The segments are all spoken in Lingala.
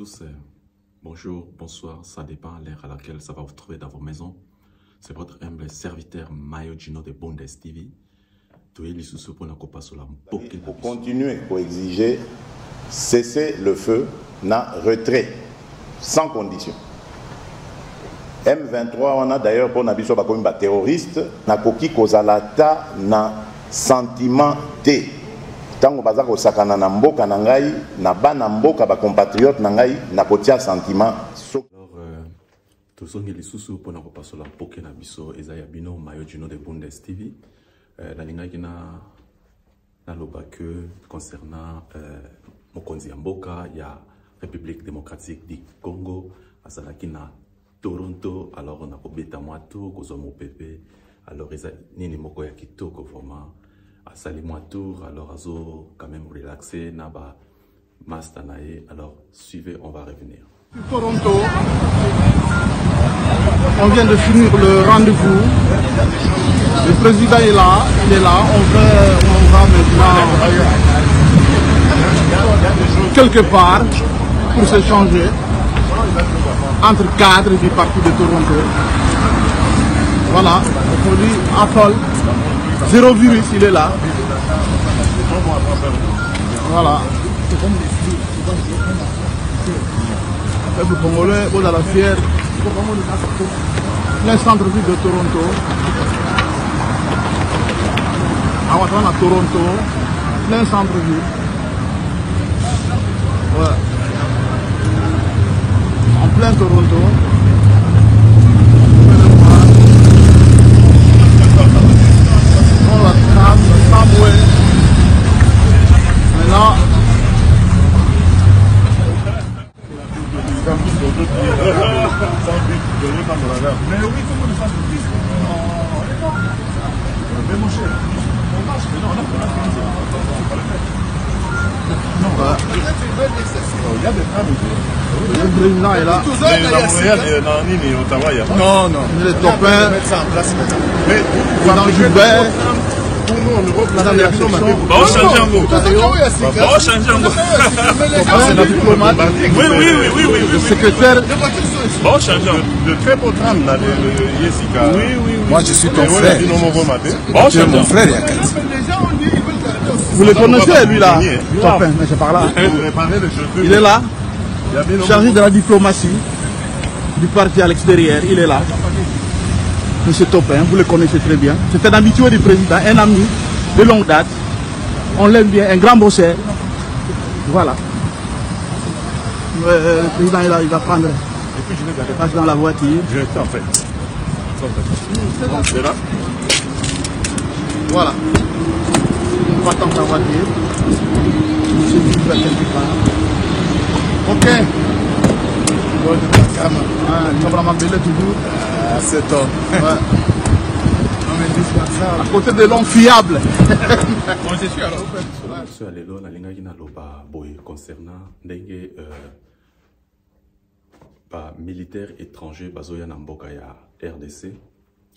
tous, bonjour, bonsoir, ça dépend à l'heure à laquelle ça va vous trouver dans vos maisons. C'est votre humble serviteur Mayo Gino de Bundes TV. Pour continuer à exiger cesser le feu, na retrait, sans condition. M23, on a d'ailleurs pour Nabiso Bakomba terroriste, na koki kozalata na sentiment T. Tango bazako sakana na mboka na ngai, na bana mboka ba compatriote na ngai, na kotia sentiment. Alors, tous les sous pour na passer la poke na biso ezaya bino Mayo Gino de Bundes TV. La linga qui na loba que concernant Mokonzi Mboka, il y a République démocratique du Congo, à Salakina Toronto, alors on a Kobeta Moato, Kozomo Pepe, alors Nini Moko ya Kitoko vraiment, à Sali Moato, alors Azo quand même relaxé, Naba Mastanae, alors suivez, on va revenir. Toronto, on vient de finir le rendez-vous. Le président est là, il est là. On va maintenant quelque part pour s'échanger entre cadres du parti de Toronto. Voilà, on dit Apple, zéro virus, il est là. Voilà. Le peuple congolais, au la fière, le centre-ville de Toronto. À Toronto, plein centre-ville. Ouais. En plein Toronto. On la tram, le tramway. Maintenant. Mais oui, comment le centre-ville? Mais mon cher. Le président est là. Non, non. Les copains. Madame Gilbert. Madame la section. C'est la diplomate. Oui. Le secrétaire. De très beau tram, Jessica. Oui. Moi, je suis ton frère. Tu es mon frère, Yakati. Vous le connaissez, lui, là? Topin, mais c'est par là. Il est là. Chargé de la diplomatie du parti à l'extérieur. Il est là. Monsieur Topin, vous le connaissez très bien. C'est un habitué du président, un ami de longue date. On l'aime bien, un grand bosseur. Voilà. Le président est là, il va prendre. Passe dans la voiture. Je vais en fait. C'est là. Voilà. On va attendre la voiture. Monsieur Gilbert quelque part. Ok. Il va m'appeler toujours. C'est top. Ouais. À côté de l'homme fiable. Bon, je suis alors. Monsieur Alelo, la linga qui n'a pas boy concernant des militaires étrangers bazoya namboka ya RDC.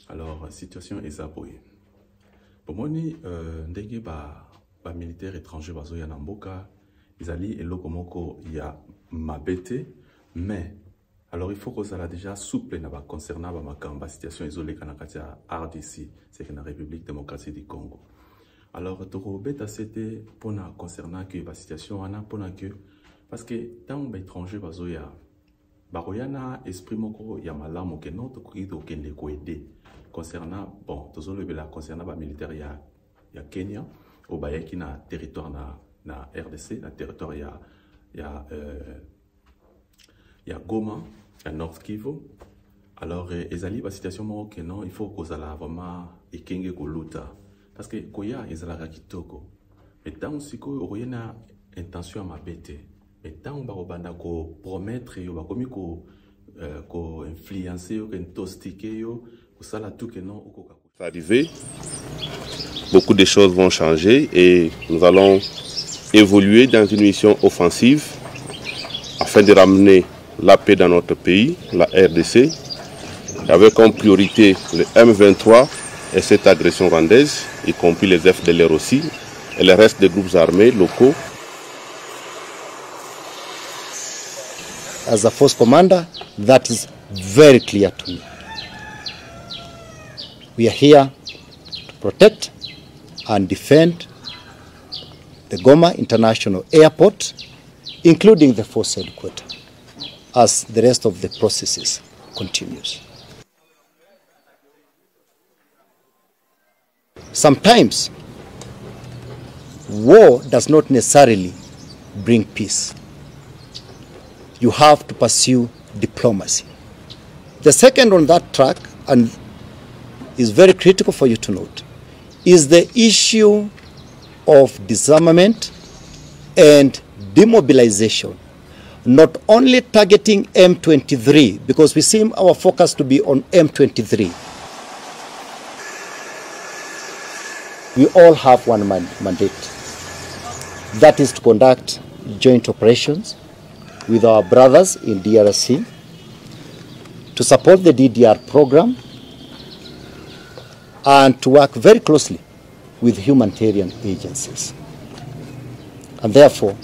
Alors situation est ça boy. Pour moi ni ndenge ba militaires étrangers bazoya namboka ils allient et lokomoko ya mabete mais alors il faut que ça déjà souple na ba concernant ba makamba situation isolée kana katia RDC c'est la République démocratique du Congo. Alors toko beta c'était pour na concernant que ba situation ana pour na que parce que tant ba étranger bazoya baroyana esprit moko ya malamu ke non to ko kende ko aider concernant bon tozolo bela concernant ba militaire ya Kenya au bayaki na territoire na RDC na territoire ya Goma ya North Kivu. Alors ezali ba situation moko ke non il faut que la vraiment ekenge ko luta parce que koya ezala kitoko mais tant siko oyena intention ma bête. Mais tant on va promettre, on va influencer, on tostiquer, ça là tout que non. Arrivé, beaucoup de choses vont changer et nous allons évoluer dans une mission offensive afin de ramener la paix dans notre pays, la RDC, avec comme priorité le M23 et cette agression rwandaise, y compris les FDLR aussi, et le reste des groupes armés locaux. as a force commander, that is very clear to me. We are here to protect and defend the Goma International Airport, including the force headquarters, as the rest of the processes continues. Sometimes, war does not necessarily bring peace. You have to pursue diplomacy. The second on that track, and is very critical for you to note, is the issue of disarmament and demobilization, not only targeting M23, because we seem our focus to be on M23. We all have one mandate. That is to conduct joint operations with our brothers in DRC, to support the DDR program, and to work very closely with humanitarian agencies. And therefore,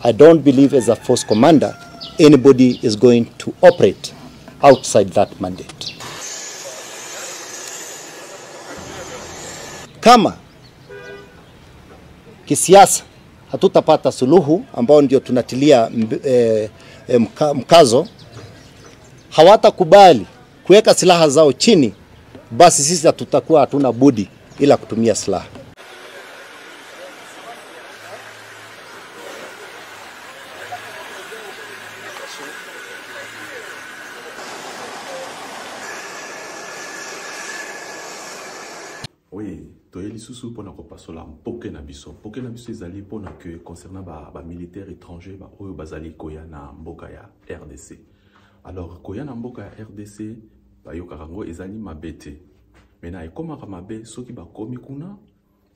I don't believe as a force commander, anybody is going to operate outside that mandate. Kama kisiasa hatutapata suluhu ambao ndio tunatilia mkazo, hawatakubali kuweka silaha zao chini, basi sisi hatutakuwa hatuna budi ila kutumia silaha. Oui, toyeli susu pona ko pasola mpoke na biso. Mpoke na biso ezali pona que concernant ba militaires étrangers ba oyo bazali koya na mboka ya RDC. Alors koya na mboka ya RDC ba yokarango ezali mabete. Mena ekomaka mabe soki ba komi kuna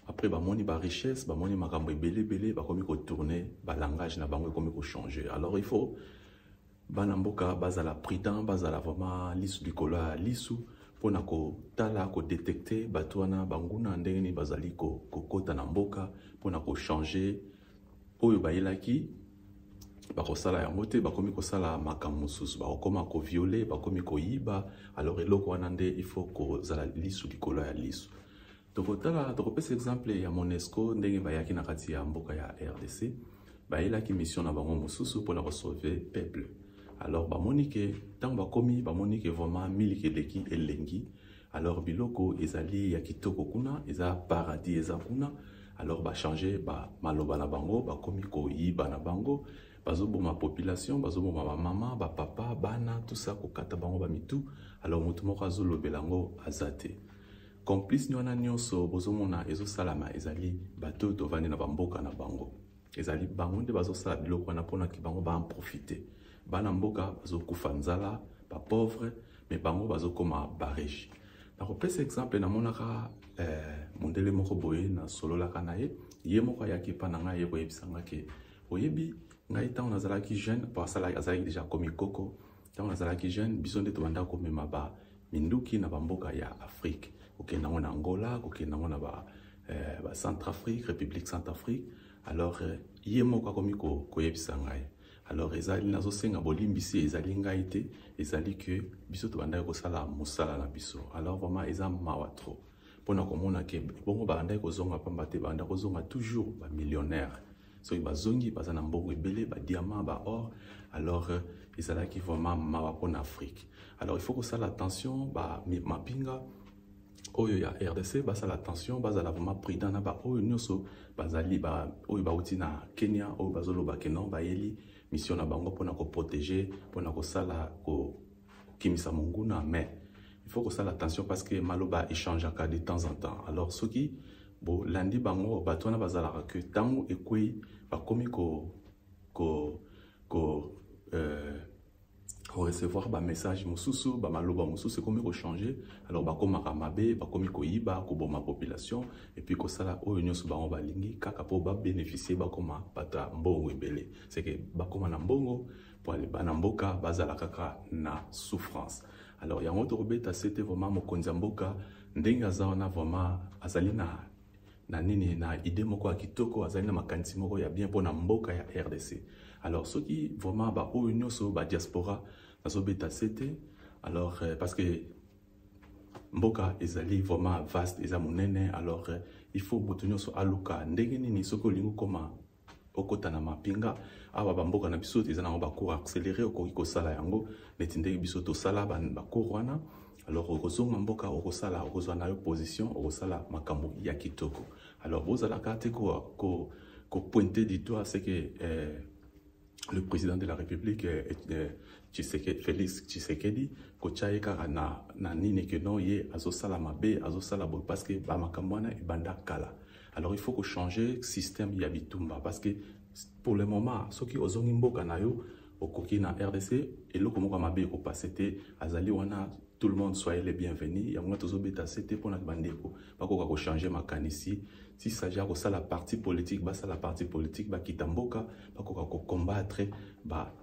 après ba moni ba richesse, ba moni makambo ebele ba komi ko tourner ba langage na bango komi ko changer. Alors il faut bana mboka bazala prudent, bazala vraiment lisu du kola lisu pona ko tala ko détecter batwana banguna ndenge ni bazali ko kota na mboka pona ko changer oyo bayelaki bakosala yango te bakomi kosala makambo mosusu bakoma ko violer bakomi ko yiba. Alors eloko wana nde il faut ko zala lisu likolo ya lisu. Tokotala tokopesa exemple ya MONUSCO ndenge bayaki na kati ya mboka ya RDC bayelaki mission na bango mosusu pona ko sauver peuple. Alors bamoni ke tant bakomi bamoni ke vraiment miliki leki elengi. Alors biloko ezali ya kitoko kuna eza paradis eza kuna. Alors ba changer ba maloba na bango bakomi ko yiba na bango bazoboma population bazoboma ba mama ba papa bana tout ça ko kata bango ba mitu. Alors mutu moko azolobelango azate complice ni wana nyonso bozomona ezosalama ezali bato tovandi na bamboka na bango ezali bango nde bazosala biloko wana pona ki bango ba en profiter. Bana mboka bazokufa nzala ba pauvre mais bango bazokoma ba riche. Na kopesa exemple na monaka mondele moko boye na solola kana ye moko yaki pa na ngai ko yebisanga ke oyebi ngai ta on azalaki jeune pour ça azalaki déjà comme koko ta on azalaki jeune biso nde to banda ko mema ba minduki na bamboka ya Afrique okenda ngona Angola okenda ngona ba Centrafrique République Centrafrique. Alors ye moko komi ko yebisanga ngai. Alors ezali nazo senga bolimbisi ezali ngai te ezali que biso to banda ko sala musala na biso. Alors vraiment eza mawa trop pona komona ke bongo banda ko zonga pamba te banda ko zonga toujours ba millionnaire so ba zongi bazana mbongo ebele ba diamant ba or. Alors ezala ki vraiment mawa pona Afrique. Alors il faut que ça l'attention ba mapinga oyo ya RDC basala attention bazala vraiment prudent na ba oyo nyoso bazali ba oyo ba uti na Kenya oyo bazoloba ke non ba yeli mission na bango pona ko protéger pona ko sala ko kimisa monguna. Mais il faut que ça l'attention parce que maloba échange à de temps en temps. Alors ce qui bo landi bango batona bazala que tango ekoi ba komi ko recevoir ba message mususu ba maloba mususu komi ko changer. Alors ba koma kamabe ba komi ko yiba ko boma population et puis ko sala oyo nyoso bango balingi kaka po ba bénéficier ba koma bata mbongo ebele. C'est que ba koma na mbongo pour aller bana mboka bazala kaka na souffrance. Alors yango to robeta c'était vraiment mokonzi mboka ndenge azaona vraiment azali na nini na idée moko ya kitoko azali na makanisi moko ya bien pona mboka ya RDC. Alors, ceux qui vraiment ba union sur ba diaspora, dans beta c'était alors parce que mboka ezali vraiment vaste ezamunene alors il faut motunyo so aluka ndenge nini soko lingo koma okotana mapinga aba bamboka na biso ezana ba cours accéléré okoki kosala yango neti ndenge biso to sala ba cours wana alors okozonga mboka okosala okozwa na yo position okosala makambo ya kitoko alors bozala kate ko pointer du doigt c'est que le président de la République Félix Tshisekedi kochaye kaka na nini que non ye azosala mabe azosala bo parce que ba makamwana ebanda kala. Alors il faut que changer système ya bitumba parce que pour le moment ceux qui ozongi mboka na yo okoki na RDC et le comment mabe ko passer azali wana tout le monde soyez les bienvenus ya mwa tozo beta c'était pour na bandeko pas ko changer makanisi si ça ja ko la partie politique ba ça la partie politique ba kitamboka pas ko combattre ba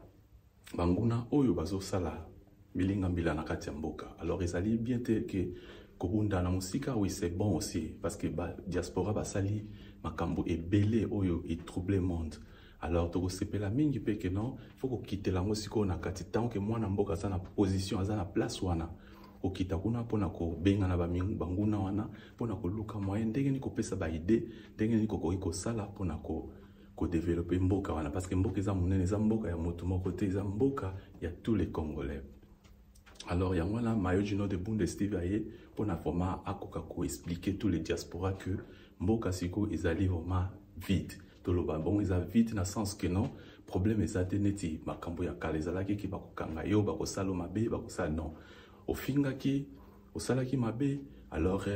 banguna oyo bazo sala milinga mbila na kati ya mboka. Alors ezali bien te que kobunda na musika oui c'est bon aussi parce que ba diaspora ba sali makambo ebele oyo et troubler monde. Alors to sepela mingi pe que non faut ko quitter la musiko na kati tant que moi na mboka za na position za na place wana okita kuna pona ko benga na banguna wana pona ko luka moyen ndenge ni ko pesa ba idée ndenge ni ko sala pona ko développer mboka wana parce que mboka za munene za mboka ya motu moko te za mboka ya tous les Congolais. Alors ya wana mayo du nord de Bundesliga aye pona format akoka ko expliquer tous les diasporas que mboka siko ezali vraiment vide to lo ba bon eza vide na sens que non problème ezate neti makambo ya kala ezalaki ki bakokanga yo bakosala mabe bakosala non ofingaki osalaki mabe alors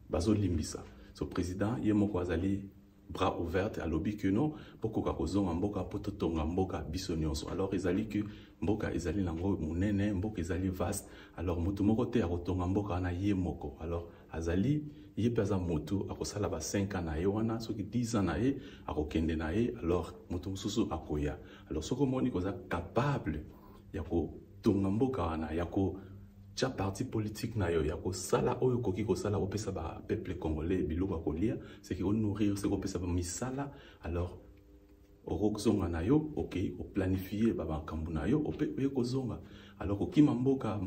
bazo limbisa so président ye moko azali bras ouverts à lobby que non beaucoup kakozonga mboka poto tonga mboka biso nyonso. Alors ezali que mboka ezali nango munene mboka ezali vaste alors mutu moko te akotonga mboka na ye moko alors azali ye pesa mutu akosala ba 5 ans na ye wana soki 10 ans na ye akokende na ye alors mutu mususu akoya. Alors soko moni koza capable ya ko tonga mboka wana ya ko cha parti politique na yo ya ko sala oyo koki ko sala opesa ba peuple congolais biloko kolia c'est que on nourrir c'est ko pesa ba misala alors okozonga na yo OK o planifier ba makambu na yo ope ko zonga alors ko kima mboka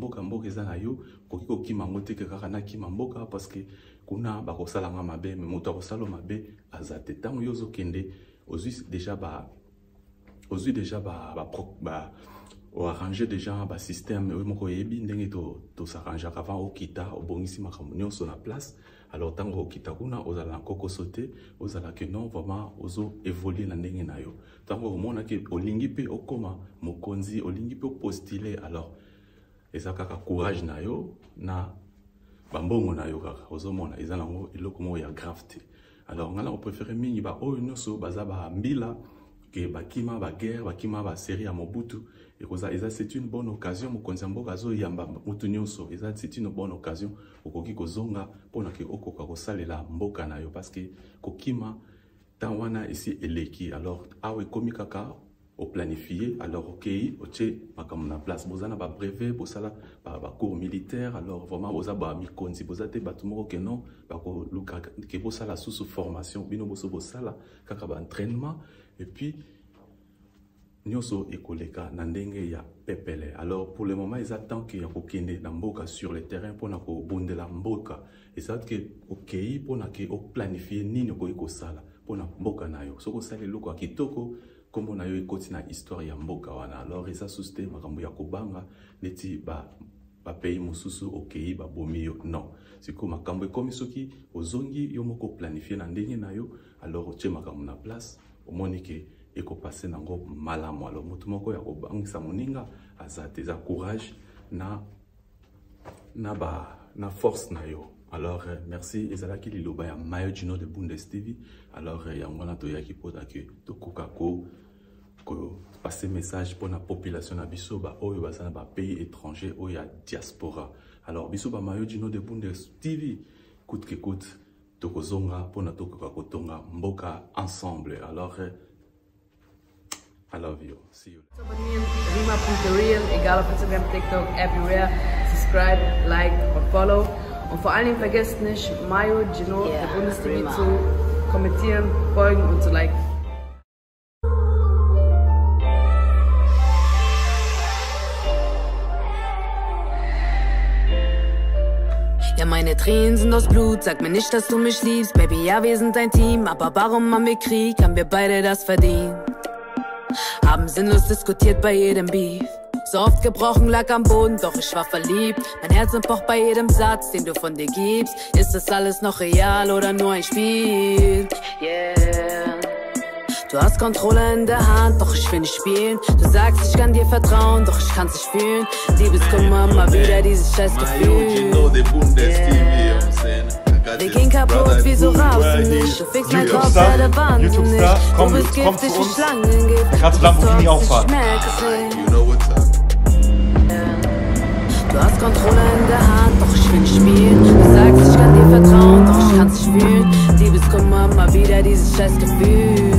eza na yo koki ko kima ngote kaka na kima mboka parce que kuna ba ko sala nga mabe mais moto ko sala mabe azate tango yo zo kende ozui déjà ba ou arranger déjà un système moko yebi ndenge to s'arranger avant au kita au bongisi makambo sur la place. Alors tant au kita kuna ozala koko sauter ozala que non vraiment ozo évoluer na ndenge na yo tant au mona ke olingi pe okoma mokonzi olingi pe postuler alors ezaka ka courage na yo na bambongo na yo kaka ozo mona ezala ngo eloko mo ya grave. Alors ngala on préfère mingi ba oyo nyonso baza ba mbila que bakima ba guerre bakima ba série à Mobutu et c'est une bonne occasion mokonzi mboka zo yamba mutu nyonso c'est une bonne occasion okoki kozonga pona ke okoka kosalela mboka na yo parce que kokima tawana ici eleki alors awe komi kaka au planifié alors OK oche makambo na place bozana ba brevet bosala ba cours militaire alors vraiment boza ba mikonzi bozate batumoko ke non ba ko luka ke bosala sous formation bino boso bosala kaka ba entraînement et puis nyonso ekoleka na ndenge ya pepele. Alors pour le moment ils attendent que yakokende na mboka sur le terrain pona ko bondela mboka et ça que OK pona ke o planifier nini ko ekosala pona mboka na yo soko sala loko kitoko kombo na yo ekoti na histoire ya mboka wana. Alors eza susté makambo ya kobanga neti ba pays mususu OK ba bomi yo non c'est comme makambo ekomi soki ozongi yo moko planifier na ndenge na yo alors otie makambo na place omoni ke eko passer nango malamu. Alors mutu moko ya kobangisa moninga azate za courage na force na yo. Alors merci ezalaki liloba ya mayo du nord de Bundesliga. Alors yango na to yaki pota ke to kokako ko passer message pour la population na biso ba oyo bazana ba pays étranger oyo ya diaspora. Alors biso ba mayo du nord de Bundesliga coûte que coûte to kozonga pona to kotonga mboka ensemble. Alors I love you. See you. Rima.thereal, egal auf Instagram, TikTok, everywhere. Subscribe, like und follow. Und vor allen Dingen vergesst nicht, Mayo Gino, der Bundesliga zu kommentieren, folgen und zu liken. Ja, meine Tränen sind aus Blut, sag mir nicht, dass du mich liebst. Baby, ja, wir sind ein Team, aber warum haben wir Krieg? Haben wir beide das verdient? Haben sinnlos diskutiert bei jedem Beef. So oft gebrochen, lag am Boden, doch ich war verliebt. Mein Herz pocht bei jedem Satz, den du von dir gibst. Ist das alles noch real oder nur ein Spiel? Yeah. Du hast Kontrolle in der Hand, doch ich will nicht spielen. Du sagst, ich kann dir vertrauen, doch ich kann's nicht fühlen. Liebeskummer, mal wieder dieses scheiß Gefühl. Wir gehen kaputt wie so Rasen. Du fixst mein Kopf, der Wand nicht. Du bist giftig wie Schlangengift. Kannst du Lamborghini auch fahren? Du hast Kontrolle in der Hand, doch ich will nicht spielen. Du sagst, ich kann dir vertrauen, doch ich kann's nicht fühlen. Liebeskummer, mal wieder dieses scheiß Gefühl.